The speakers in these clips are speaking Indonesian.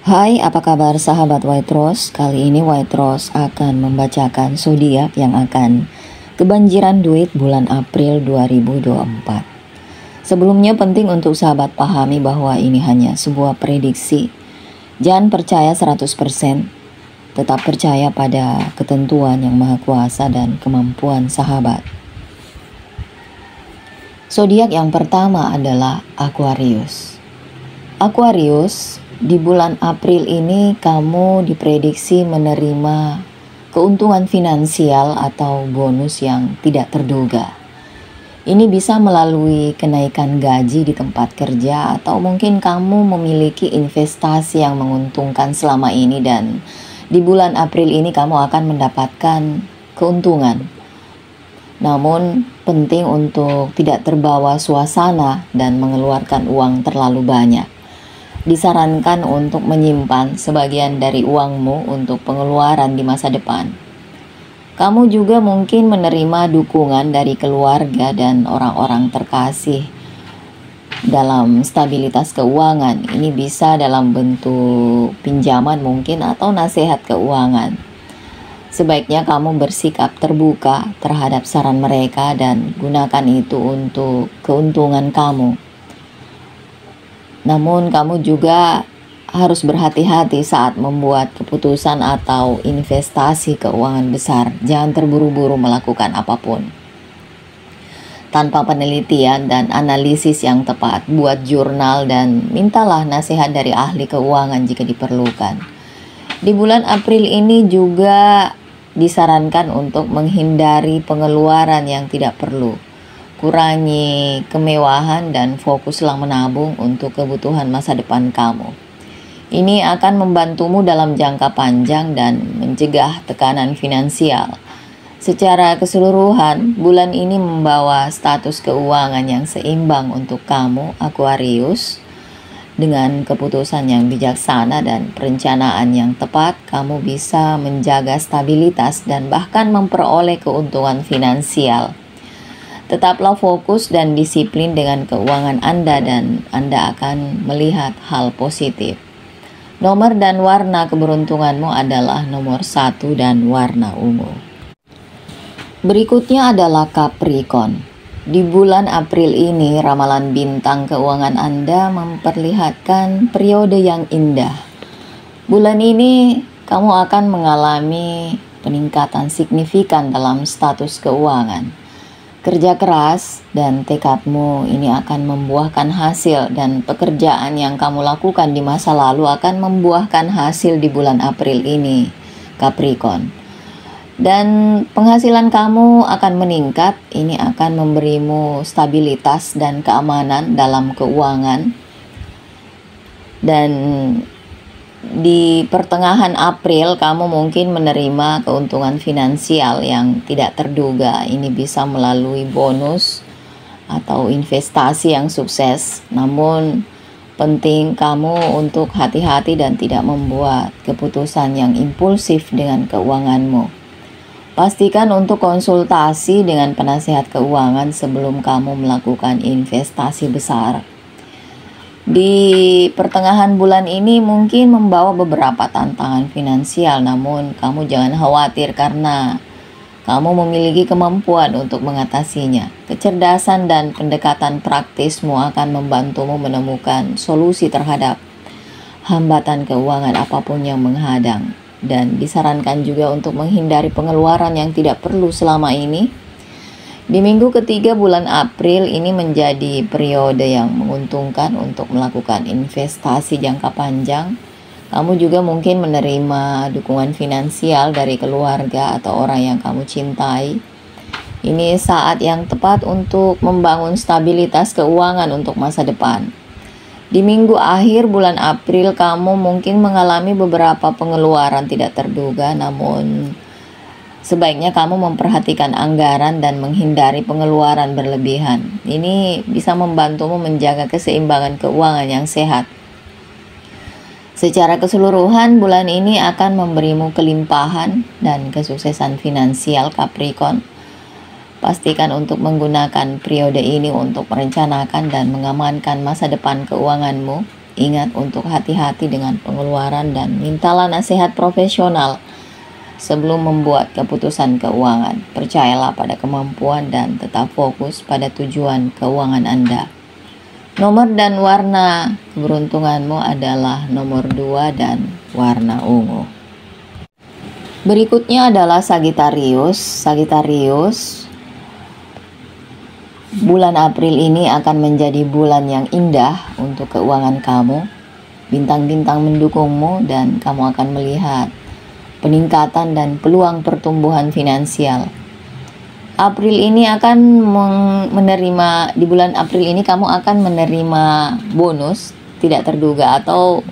Hai, apa kabar sahabat White Rose? Kali ini White Rose akan membacakan zodiak yang akan kebanjiran duit bulan April 2024. Sebelumnya penting untuk sahabat pahami bahwa ini hanya sebuah prediksi. Jangan percaya 100%, tetap percaya pada ketentuan yang maha kuasa dan kemampuan sahabat. Zodiak yang pertama adalah Aquarius. Aquarius, di bulan April ini kamu diprediksi menerima keuntungan finansial atau bonus yang tidak terduga. Ini bisa melalui kenaikan gaji di tempat kerja atau mungkin kamu memiliki investasi yang menguntungkan selama ini dan di bulan April ini kamu akan mendapatkan keuntungan. Namun penting untuk tidak terbawa suasana dan mengeluarkan uang terlalu banyak. Disarankan untuk menyimpan sebagian dari uangmu untuk pengeluaran di masa depan. Kamu juga mungkin menerima dukungan dari keluarga dan orang-orang terkasih dalam stabilitas keuangan. Ini bisa dalam bentuk pinjaman mungkin atau nasihat keuangan. Sebaiknya kamu bersikap terbuka terhadap saran mereka dan gunakan itu untuk keuntungan kamu. Namun kamu juga harus berhati-hati saat membuat keputusan atau investasi keuangan besar. Jangan terburu-buru melakukan apapun tanpa penelitian dan analisis yang tepat. Buat jurnal dan mintalah nasihat dari ahli keuangan jika diperlukan. Di bulan April ini juga disarankan untuk menghindari pengeluaran yang tidak perlu. Kurangi kemewahan dan fokuslah menabung untuk kebutuhan masa depan kamu. Ini akan membantumu dalam jangka panjang dan mencegah tekanan finansial. Secara keseluruhan, bulan ini membawa status keuangan yang seimbang untuk kamu, Aquarius. Dengan keputusan yang bijaksana dan perencanaan yang tepat, kamu bisa menjaga stabilitas dan bahkan memperoleh keuntungan finansial. Tetaplah fokus dan disiplin dengan keuangan Anda dan Anda akan melihat hal positif. Nomor dan warna keberuntunganmu adalah nomor 1 dan warna ungu. Berikutnya adalah Capricorn. Di bulan April ini, ramalan bintang keuangan Anda memperlihatkan periode yang indah. Bulan ini, kamu akan mengalami peningkatan signifikan dalam status keuangan. Kerja keras dan tekadmu ini akan membuahkan hasil dan pekerjaan yang kamu lakukan di masa lalu akan membuahkan hasil di bulan April ini, Capricorn. Dan penghasilan kamu akan meningkat, ini akan memberimu stabilitas dan keamanan dalam keuangan. Dan di pertengahan April kamu mungkin menerima keuntungan finansial yang tidak terduga. Ini bisa melalui bonus atau investasi yang sukses. Namun penting kamu untuk hati-hati dan tidak membuat keputusan yang impulsif dengan keuanganmu. Pastikan untuk konsultasi dengan penasihat keuangan sebelum kamu melakukan investasi besar. Di pertengahan bulan ini mungkin membawa beberapa tantangan finansial, namun kamu jangan khawatir karena kamu memiliki kemampuan untuk mengatasinya. Kecerdasan dan pendekatan praktismu akan membantumu menemukan solusi terhadap hambatan keuangan apapun yang menghadang. Dan disarankan juga untuk menghindari pengeluaran yang tidak perlu selama ini. Di minggu ketiga bulan April ini menjadi periode yang menguntungkan untuk melakukan investasi jangka panjang. Kamu juga mungkin menerima dukungan finansial dari keluarga atau orang yang kamu cintai. Ini saat yang tepat untuk membangun stabilitas keuangan untuk masa depan. Di minggu akhir bulan April kamu mungkin mengalami beberapa pengeluaran tidak terduga, namun sebaiknya kamu memperhatikan anggaran dan menghindari pengeluaran berlebihan. Ini bisa membantumu menjaga keseimbangan keuangan yang sehat. Secara keseluruhan, bulan ini akan memberimu kelimpahan dan kesuksesan finansial, Capricorn. Pastikan untuk menggunakan periode ini untuk merencanakan dan mengamankan masa depan keuanganmu. Ingat untuk hati-hati dengan pengeluaran dan mintalah nasihat profesional sebelum membuat keputusan keuangan. Percayalah pada kemampuan dan tetap fokus pada tujuan keuangan Anda. Nomor dan warna keberuntunganmu adalah nomor 2 dan warna ungu. Berikutnya adalah Sagittarius. Sagittarius, bulan April ini akan menjadi bulan yang indah untuk keuangan kamu. Bintang-bintang mendukungmu dan kamu akan melihat peningkatan dan peluang pertumbuhan finansial. April ini akan di bulan April ini kamu akan menerima bonus tidak terduga atau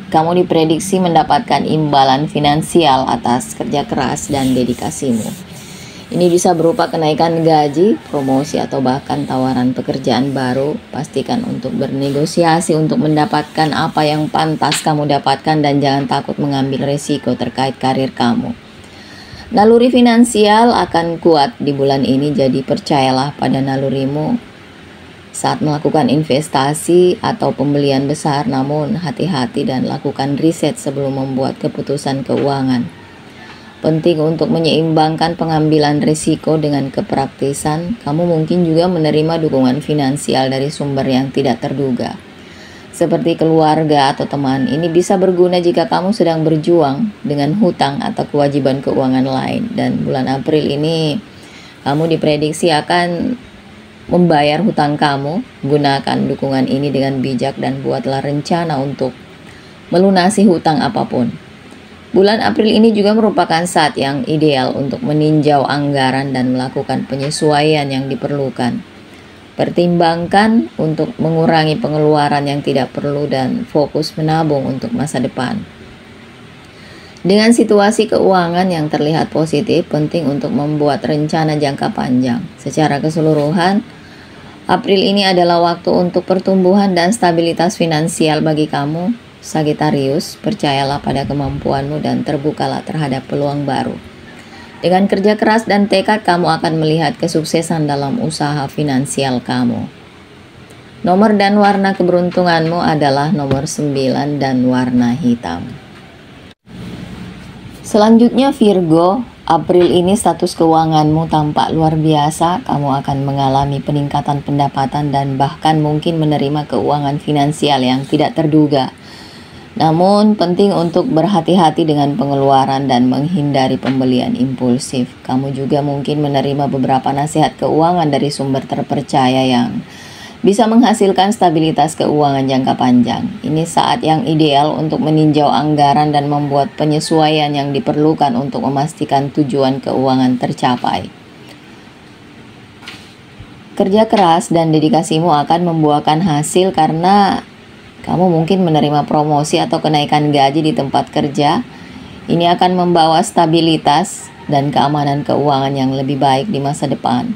kamu diprediksi mendapatkan imbalan finansial atas kerja keras dan dedikasimu. Ini bisa berupa kenaikan gaji, promosi, atau bahkan tawaran pekerjaan baru. Pastikan untuk bernegosiasi untuk mendapatkan apa yang pantas kamu dapatkan dan jangan takut mengambil risiko terkait karir kamu. Naluri finansial akan kuat di bulan ini, jadi percayalah pada nalurimu saat melakukan investasi atau pembelian besar, namun hati-hati dan lakukan riset sebelum membuat keputusan keuangan. Penting untuk menyeimbangkan pengambilan risiko dengan kepraktisan. Kamu mungkin juga menerima dukungan finansial dari sumber yang tidak terduga, seperti keluarga atau teman. Ini bisa berguna jika kamu sedang berjuang dengan hutang atau kewajiban keuangan lain. Dan bulan April ini kamu diprediksi akan membayar hutang kamu. Gunakan dukungan ini dengan bijak dan buatlah rencana untuk melunasi hutang apapun. Bulan April ini juga merupakan saat yang ideal untuk meninjau anggaran dan melakukan penyesuaian yang diperlukan. Pertimbangkan untuk mengurangi pengeluaran yang tidak perlu dan fokus menabung untuk masa depan. Dengan situasi keuangan yang terlihat positif, penting untuk membuat rencana jangka panjang. Secara keseluruhan, April ini adalah waktu untuk pertumbuhan dan stabilitas finansial bagi kamu, Sagittarius. Percayalah pada kemampuanmu dan terbukalah terhadap peluang baru. Dengan kerja keras dan tekad, kamu akan melihat kesuksesan dalam usaha finansial kamu. Nomor dan warna keberuntunganmu adalah nomor 9 dan warna hitam. Selanjutnya Virgo, April ini status keuanganmu tampak luar biasa. Kamu akan mengalami peningkatan pendapatan dan bahkan mungkin menerima keuangan finansial yang tidak terduga. Namun penting untuk berhati-hati dengan pengeluaran dan menghindari pembelian impulsif. Kamu juga mungkin menerima beberapa nasihat keuangan dari sumber terpercaya yang bisa menghasilkan stabilitas keuangan jangka panjang. Ini saat yang ideal untuk meninjau anggaran dan membuat penyesuaian yang diperlukan untuk memastikan tujuan keuangan tercapai. Kerja keras dan dedikasimu akan membuahkan hasil karena kamu mungkin menerima promosi atau kenaikan gaji di tempat kerja. Ini akan membawa stabilitas dan keamanan keuangan yang lebih baik di masa depan.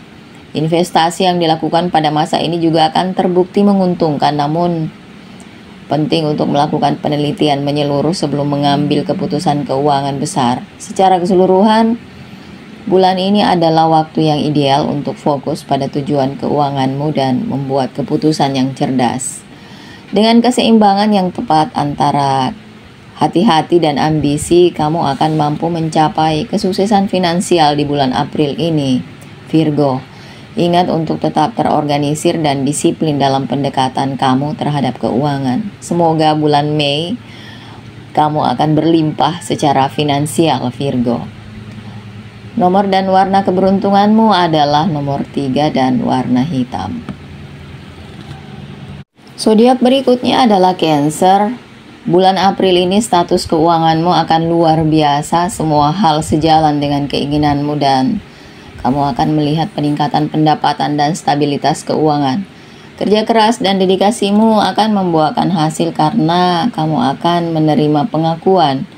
Investasi yang dilakukan pada masa ini juga akan terbukti menguntungkan, namun penting untuk melakukan penelitian menyeluruh sebelum mengambil keputusan keuangan besar. Secara keseluruhan, bulan ini adalah waktu yang ideal untuk fokus pada tujuan keuanganmu dan membuat keputusan yang cerdas. Dengan keseimbangan yang tepat antara hati-hati dan ambisi, kamu akan mampu mencapai kesuksesan finansial di bulan April ini, Virgo. Ingat untuk tetap terorganisir dan disiplin dalam pendekatan kamu terhadap keuangan. Semoga bulan Mei kamu akan berlimpah secara finansial, Virgo. Nomor dan warna keberuntunganmu adalah nomor 3 dan warna hitam. Zodiak berikutnya adalah Cancer. Bulan April ini status keuanganmu akan luar biasa. Semua hal sejalan dengan keinginanmu dan kamu akan melihat peningkatan pendapatan dan stabilitas keuangan. Kerja keras dan dedikasimu akan membuahkan hasil karena kamu akan menerima pengakuan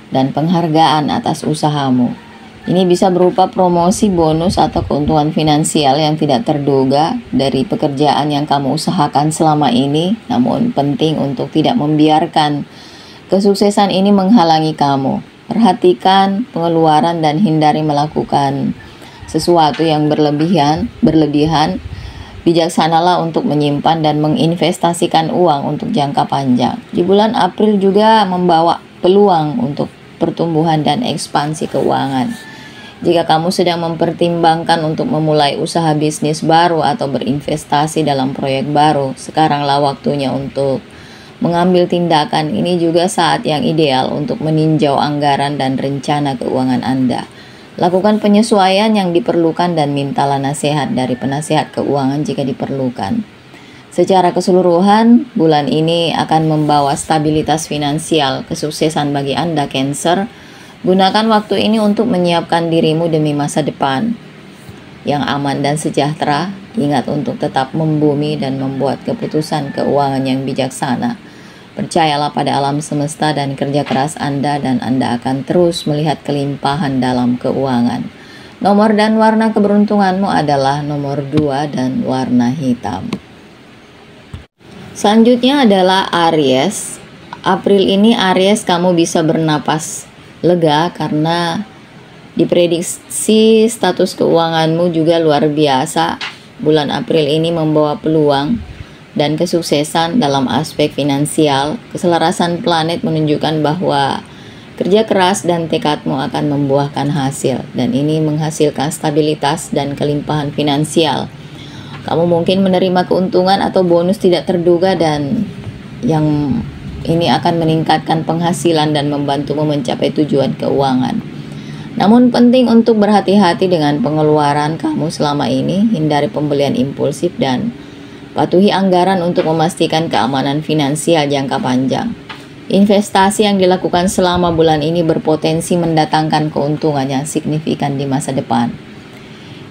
dan penghargaan atas usahamu. Ini bisa berupa promosi, bonus, atau keuntungan finansial yang tidak terduga dari pekerjaan yang kamu usahakan selama ini. Namun penting untuk tidak membiarkan kesuksesan ini menghalangi kamu. Perhatikan pengeluaran dan hindari melakukan sesuatu yang berlebihan Bijaksanalah untuk menyimpan dan menginvestasikan uang untuk jangka panjang. Di bulan April juga membawa peluang untuk pertumbuhan dan ekspansi keuangan. Jika kamu sedang mempertimbangkan untuk memulai usaha bisnis baru atau berinvestasi dalam proyek baru, sekaranglah waktunya untuk mengambil tindakan. Ini juga saat yang ideal untuk meninjau anggaran dan rencana keuangan Anda. Lakukan penyesuaian yang diperlukan dan mintalah nasihat dari penasehat keuangan jika diperlukan. Secara keseluruhan, bulan ini akan membawa stabilitas finansial, kesuksesan bagi Anda, Cancer. Gunakan waktu ini untuk menyiapkan dirimu demi masa depan yang aman dan sejahtera. Ingat untuk tetap membumi dan membuat keputusan keuangan yang bijaksana. Percayalah pada alam semesta dan kerja keras Anda, dan Anda akan terus melihat kelimpahan dalam keuangan. Nomor dan warna keberuntunganmu adalah nomor 2 dan warna hitam. Selanjutnya adalah Aries. April ini Aries, kamu bisa bernapas lega karena diprediksi status keuanganmu juga luar biasa. Bulan April ini membawa peluang dan kesuksesan dalam aspek finansial. Keselarasan planet menunjukkan bahwa kerja keras dan tekadmu akan membuahkan hasil, dan ini menghasilkan stabilitas dan kelimpahan finansial. Kamu mungkin menerima keuntungan atau bonus tidak terduga, dan yang ini akan meningkatkan penghasilan dan membantumu mencapai tujuan keuangan. Namun penting untuk berhati-hati dengan pengeluaran kamu selama ini. Hindari pembelian impulsif dan patuhi anggaran untuk memastikan keamanan finansial jangka panjang. Investasi yang dilakukan selama bulan ini berpotensi mendatangkan keuntungan yang signifikan di masa depan.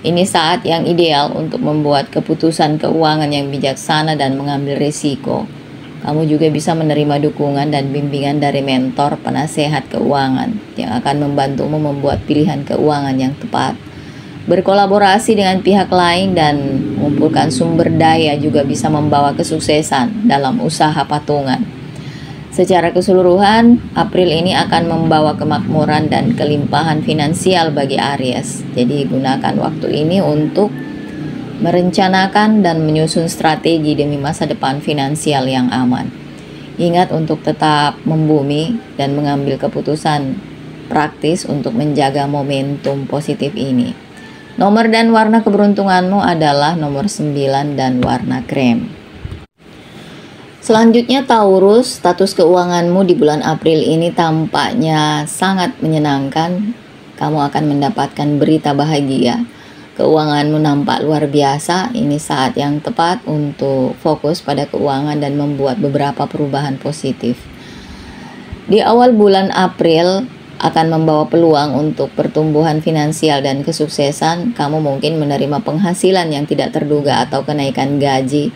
Ini saat yang ideal untuk membuat keputusan keuangan yang bijaksana dan mengambil risiko. Kamu juga bisa menerima dukungan dan bimbingan dari mentor penasehat keuangan yang akan membantumu membuat pilihan keuangan yang tepat. Berkolaborasi dengan pihak lain dan mengumpulkan sumber daya juga bisa membawa kesuksesan dalam usaha patungan. Secara keseluruhan, April ini akan membawa kemakmuran dan kelimpahan finansial bagi Aries. Jadi gunakan waktu ini untuk merencanakan dan menyusun strategi demi masa depan finansial yang aman. Ingat untuk tetap membumi dan mengambil keputusan praktis untuk menjaga momentum positif ini. Nomor dan warna keberuntunganmu adalah nomor 9 dan warna krem. Selanjutnya Taurus, status keuanganmu di bulan April ini tampaknya sangat menyenangkan. Kamu akan mendapatkan berita bahagia. Keuanganmu nampak luar biasa. Ini saat yang tepat untuk fokus pada keuangan dan membuat beberapa perubahan positif. Di awal bulan April akan membawa peluang untuk pertumbuhan finansial dan kesuksesan. Kamu mungkin menerima penghasilan yang tidak terduga atau kenaikan gaji.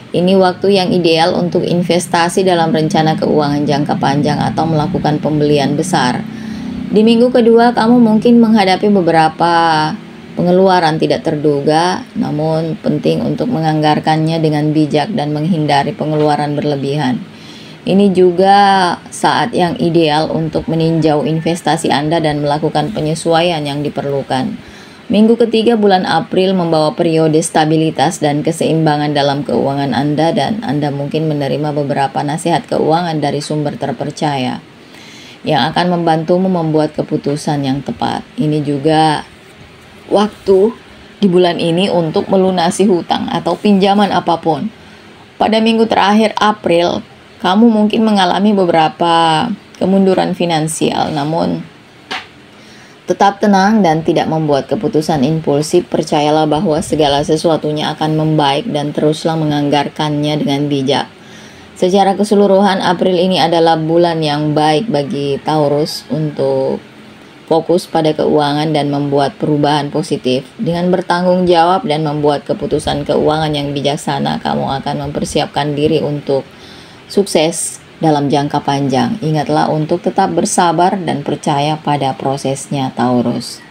Ini waktu yang ideal untuk investasi dalam rencana keuangan jangka panjang atau melakukan pembelian besar. Di minggu kedua, kamu mungkin menghadapi beberapa pengeluaran tidak terduga, namun penting untuk menganggarkannya dengan bijak dan menghindari pengeluaran berlebihan. Ini juga saat yang ideal untuk meninjau investasi Anda dan melakukan penyesuaian yang diperlukan. Minggu ketiga bulan April membawa periode stabilitas dan keseimbangan dalam keuangan Anda, dan Anda mungkin menerima beberapa nasihat keuangan dari sumber terpercaya yang akan membantumu membuat keputusan yang tepat. Ini juga waktu di bulan ini untuk melunasi hutang atau pinjaman apapun. Pada minggu terakhir April, kamu mungkin mengalami beberapa kemunduran finansial, namun tetap tenang dan tidak membuat keputusan impulsif. Percayalah bahwa segala sesuatunya akan membaik dan teruslah menganggarkannya dengan bijak. Secara keseluruhan, April ini adalah bulan yang baik bagi Taurus untuk fokus pada keuangan dan membuat perubahan positif. Dengan bertanggung jawab dan membuat keputusan keuangan yang bijaksana, kamu akan mempersiapkan diri untuk sukses dalam jangka panjang. Ingatlah untuk tetap bersabar dan percaya pada prosesnya, Taurus.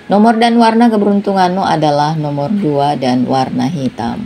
Nomor dan warna keberuntunganmu adalah nomor 2 dan warna hitam.